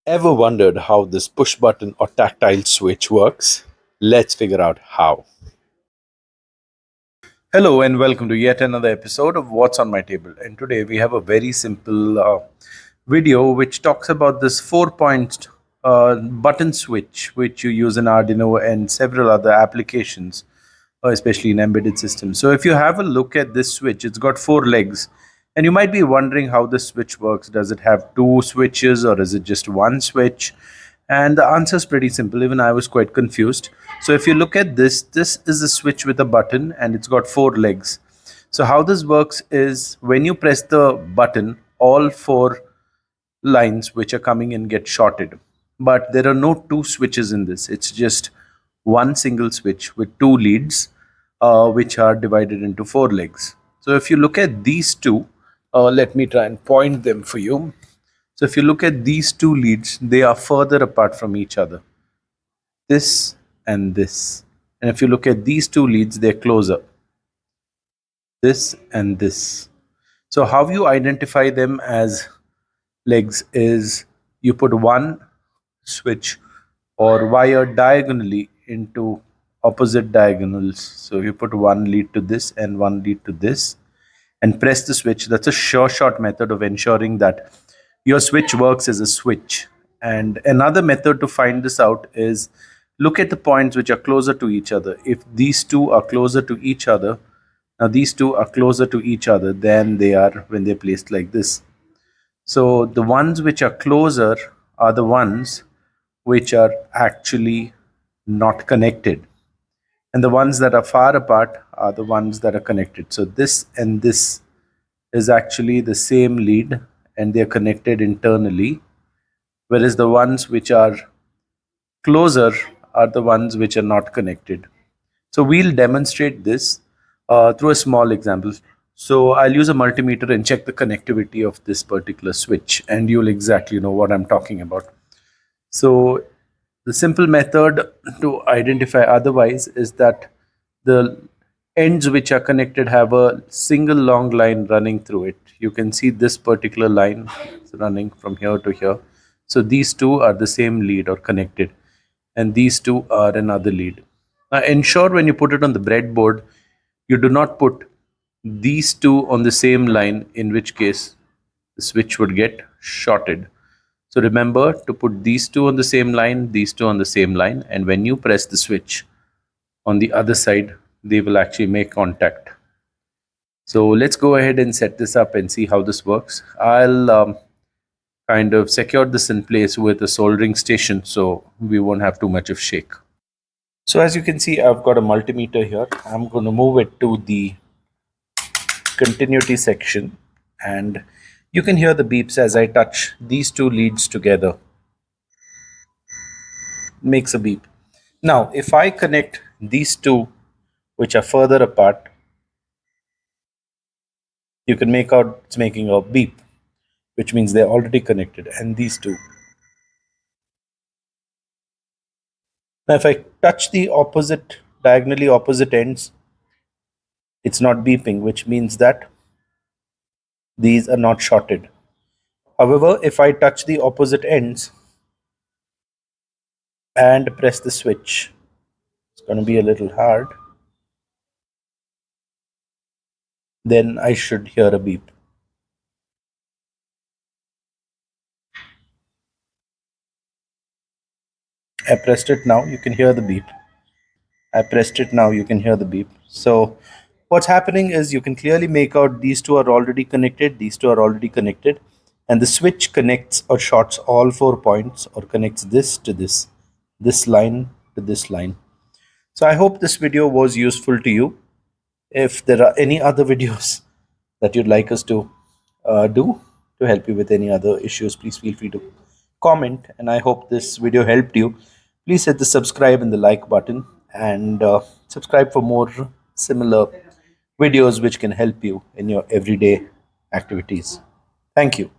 Ever wondered how this push button or tactile switch works? Let's figure out how. Hello, and welcome to yet another episode of What's on My Table. And today we have a very simple video which talks about this 4 point button switch which you use in Arduino and several other applications, especially in embedded systems. So, if you have a look at this switch, it's got four legs. And you might be wondering how this switch works. Does it have two switches or is it just one switch? And the answer is pretty simple. Even I was quite confused. So if you look at this, this is a switch with a button and it's got four legs. So how this works is when you press the button, all four lines which are coming in get shorted. But there are no two switches in this. It's just one single switch with two leads, which are divided into four legs. So if you look at these two, let me try and point them for you. So if you look at these two leads, they are further apart from each other. This and this. And if you look at these two leads, they're closer. This and this. So how you identify them as legs is you put one switch or wire diagonally into opposite diagonals. So you put one lead to this and one lead to this and press the switch. That's a sure shot method of ensuring that your switch works as a switch. And another method to find this out is look at the points which are closer to each other. If these two are closer to each other, now these two are closer to each other than they are when they're placed like this. So the ones which are closer are the ones which are actually not connected. And the ones that are far apart are the ones that are connected. So this and this is actually the same lead and they are connected internally, whereas the ones which are closer are the ones which are not connected. So we'll demonstrate this through a small example. So I'll use a multimeter and check the connectivity of this particular switch, and you'll exactly know what I'm talking about. So the simple method to identify otherwise is that the ends which are connected have a single long line running through it. You can see this particular line is running from here to here. So these two are the same lead or connected, and these two are another lead. Now ensure when you put it on the breadboard, you do not put these two on the same line, in which case the switch would get shorted. So remember to put these two on the same line, these two on the same line, and when you press the switch on the other side, they will actually make contact. So let's go ahead and set this up and see how this works. I'll kind of secure this in place with a soldering station so we won't have too much of shake. So as you can see, I've got a multimeter here. I'm going to move it to the continuity section, and you can hear the beeps as I touch these two leads together. It makes a beep. Now, if I connect these two, which are further apart, you can make out it's making a beep, which means they're already connected, and these two. Now, if I touch the opposite, diagonally opposite ends, it's not beeping, which means that these are not shorted. However, if I touch the opposite ends and press the switch, it's going to be a little hard, then I should hear a beep. I pressed it now, you can hear the beep. I pressed it now, you can hear the beep. So what's happening is you can clearly make out these two are already connected, these two are already connected, and the switch connects or shorts all 4 points or connects this to this line to this line. So I hope this video was useful to you. If there are any other videos that you'd like us to do to help you with any other issues, please feel free to comment. And I hope this video helped you. Please hit the subscribe and the like button, and subscribe for more similar videos which can help you in your everyday activities. Thank you.